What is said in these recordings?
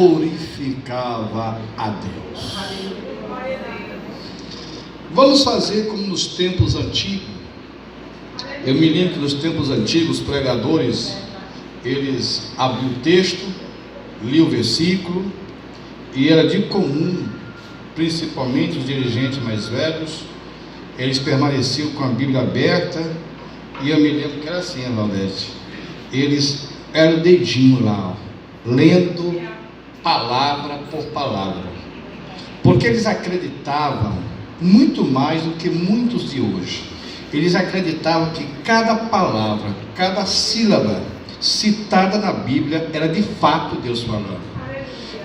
glorificava a Deus. Vamos fazer como nos tempos antigos. Eu me lembro que nos tempos antigos, os pregadores, eles abriam o texto, liam o versículo, e era de comum, principalmente os dirigentes mais velhos, eles permaneciam com a Bíblia aberta, e eu me lembro que era assim, Valdete, eles eram o dedinho lá, ó, lendo palavra por palavra, porque eles acreditavam muito mais do que muitos de hoje. Eles acreditavam que cada palavra, cada sílaba citada na Bíblia era de fato Deus falando.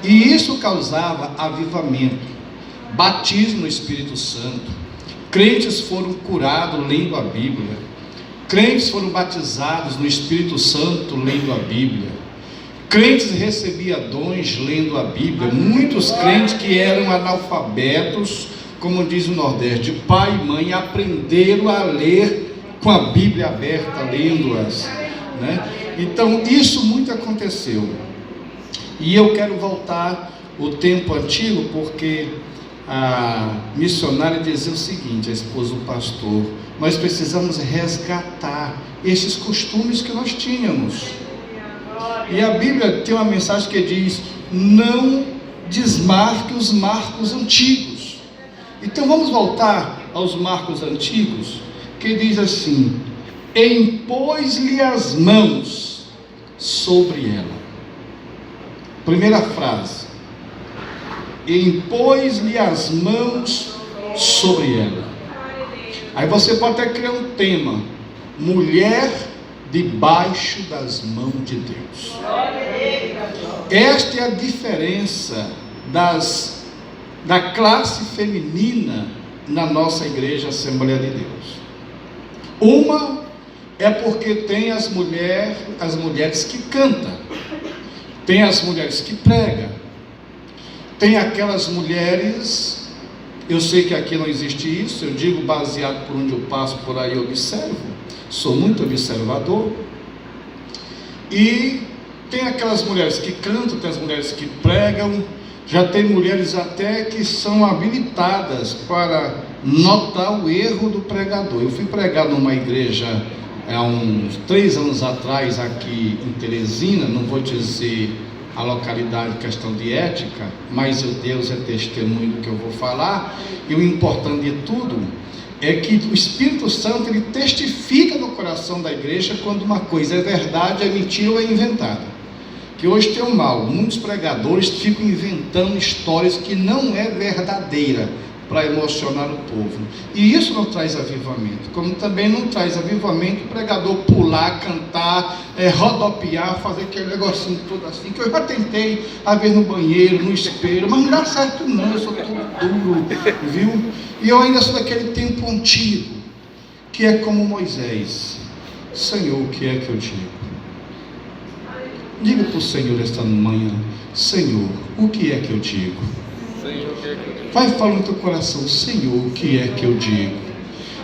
E isso causava avivamento, batismo no Espírito Santo. Crentes foram curados lendo a Bíblia. Crentes foram batizados no Espírito Santo lendo a Bíblia. Crentes recebiam dons lendo a Bíblia. Muitos crentes que eram analfabetos, como diz o Nordeste, pai e mãe aprenderam a ler com a Bíblia aberta, lendo-as, né? Então isso muito aconteceu. E eu quero voltar ao tempo antigo, porque a missionária dizia o seguinte, a esposa do pastor: nós precisamos resgatar esses costumes que nós tínhamos. E a Bíblia tem uma mensagem que diz: não desmarque os marcos antigos. Então vamos voltar aos marcos antigos, que diz assim: impôs-lhe as mãos sobre ela. Primeira frase: impôs-lhe as mãos sobre ela. Aí você pode até criar um tema: mulher debaixo das mãos de Deus. Esta é a diferença da classe feminina na nossa igreja Assembleia de Deus. Uma é porque tem as mulheres que cantam, tem as mulheres que pregam, tem aquelas mulheres, eu sei que aqui não existe isso, eu digo baseado por onde eu passo, por aí eu observo, sou muito observador, e tem aquelas mulheres que cantam, tem as mulheres que pregam, já tem mulheres até que são habilitadas para notar o erro do pregador. Eu fui pregar numa igreja há uns 3 anos atrás aqui em Teresina, não vou dizer a localidade, questão de ética, mas o Deus é testemunho do que eu vou falar, e o importante de tudo é que o Espírito Santo, ele testifica no coração da igreja quando uma coisa é verdade, é mentira ou é inventada. Que hoje tem o mal, muitos pregadores ficam inventando histórias que não é verdadeira para emocionar o povo, e isso não traz avivamento, como também não traz avivamento o pregador pular, cantar, rodopiar, fazer aquele negocinho todo assim, que eu já tentei a ver no banheiro, no espelho, mas não dá certo não, eu sou todo duro, viu? E eu ainda sou daquele tempo antigo, que é como Moisés: Senhor, o que é que eu digo? Diga para o Senhor esta manhã: Senhor, o que é que eu digo? Senhor, o que é que eu digo? Vai falar no teu coração: Senhor, o que é que eu digo?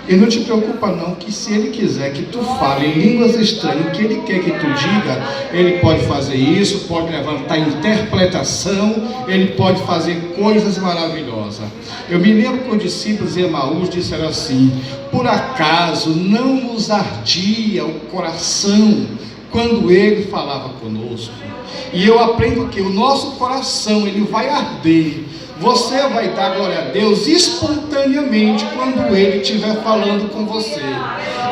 E não te preocupa não, que se Ele quiser que tu fale em línguas estranhas, o que Ele quer que tu diga, Ele pode fazer isso, pode levantar interpretação, Ele pode fazer coisas maravilhosas. Eu me lembro que os discípulos de Emaús disseram assim: por acaso não nos ardia o coração quando Ele falava conosco? E eu aprendo que o nosso coração, ele vai arder, você vai dar glória a Deus espontaneamente quando Ele estiver falando com você.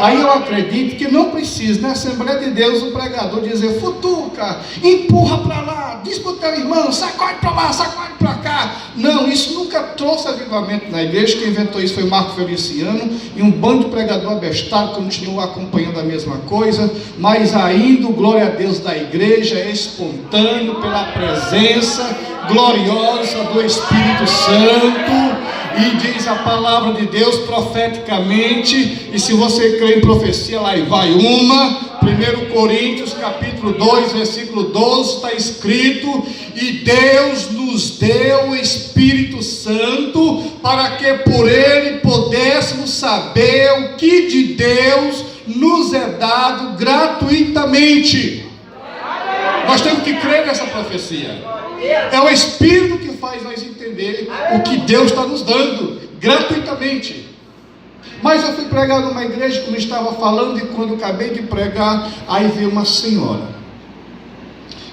Aí eu acredito que não precisa, na Assembleia de Deus, o pregador dizer: futuca, empurra para lá, diz para o teu irmão, sacode para lá, sacode para cá. Não, isso nunca trouxe avivamento na igreja. Quem inventou isso foi Marco Feliciano, e um bando de pregador abestado continuou acompanhando a mesma coisa. Mas ainda o glória a Deus da igreja é espontâneo pela presença gloriosa do Espírito Santo. E diz a palavra de Deus profeticamente, e se você crê em profecia, lá e vai uma. 1 Coríntios capítulo 2, versículo 12, está escrito: e Deus nos deu o Espírito Santo para que por ele pudéssemos saber o que de Deus nos é dado gratuitamente. Nós temos que crer nessa profecia. É o Espírito que faz nós entender o que Deus está nos dando, gratuitamente. Mas eu fui pregar numa igreja, como estava falando, e quando acabei de pregar, aí veio uma senhora.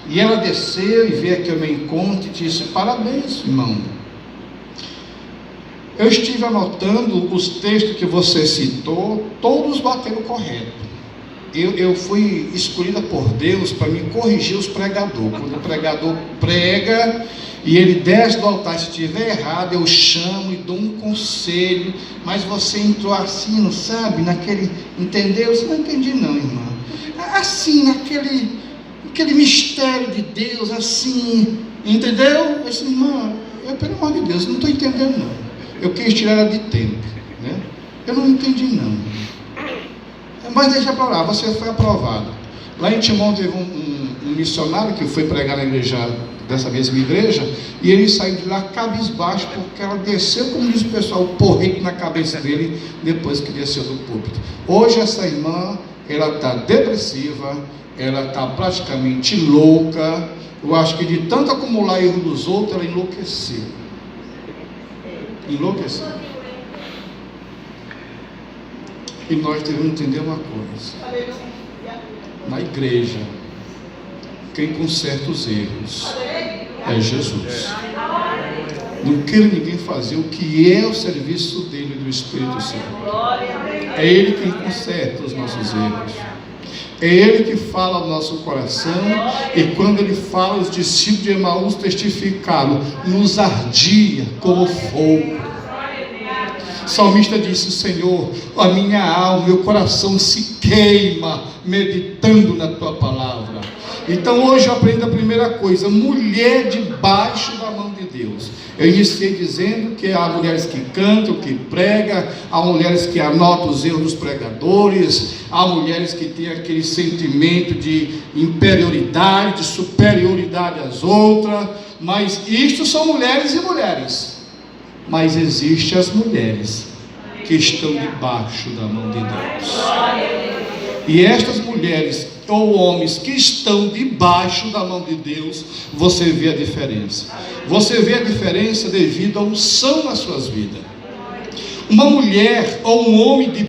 E ela desceu e veio aqui ao meu encontro e disse: parabéns, irmão. Eu estive anotando os textos que você citou, todos bateram correto. Eu fui escolhida por Deus para me corrigir os pregadores. Quando o pregador prega e ele desce do altar, se estiver errado, eu chamo e dou um conselho. Mas você entrou assim, não sabe? Naquele, entendeu? Você não entendi não, irmã. Assim, naquele mistério de Deus, assim, entendeu? Eu disse: irmã, pelo amor de Deus, não estou entendendo não. Eu quis tirar ela de tempo, né? Eu não entendi não. Mas deixa para lá, você foi aprovado. Lá em Timon teve um missionário que foi pregar na igreja, dessa mesma igreja, e ele saiu de lá cabisbaixo, porque ela desceu, como diz o pessoal, o porrete na cabeça dele, depois que desceu do púlpito. Hoje essa irmã, ela está depressiva, ela está praticamente louca. Eu acho que de tanto acumular erro dos outros, ela enlouqueceu. Enlouqueceu. E nós devemos entender uma coisa: na igreja, quem conserta os erros é Jesus. Não queira ninguém fazer o que é o serviço dele, do Espírito Santo. É Ele quem conserta os nossos erros. É Ele que fala ao nosso coração. E quando Ele fala, os discípulos de Emaús testificaram: nos ardia como fogo. O salmista disse: Senhor, a minha alma, meu coração se queima meditando na tua palavra. Então hoje eu aprendo a primeira coisa: mulher debaixo da mão de Deus. Eu iniciei dizendo que há mulheres que cantam, que pregam, há mulheres que anotam os erros dos pregadores, há mulheres que têm aquele sentimento de inferioridade, de superioridade às outras. Mas isto são mulheres e mulheres. Mas existem as mulheres que estão debaixo da mão de Deus. E estas mulheres ou homens que estão debaixo da mão de Deus, você vê a diferença. Você vê a diferença devido à unção nas suas vidas. Uma mulher ou um homem de